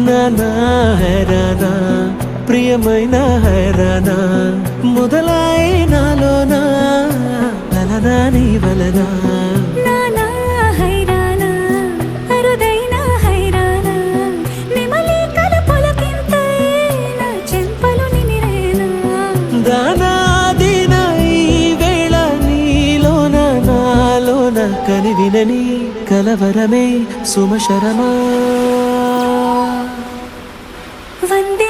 నానా హైరానా ప్రియమైన హైరానా మొదలై నాలోనా లలనా నీ వలనా నానా హైరానా అరుదైన హైరానా నెమలి కలపులకింతై నా చెంపలు నిమిరేనా దానాదిన ఈ వేళ నీలోన నాలోన కనివినని కలవరమే సుమశరమా వందే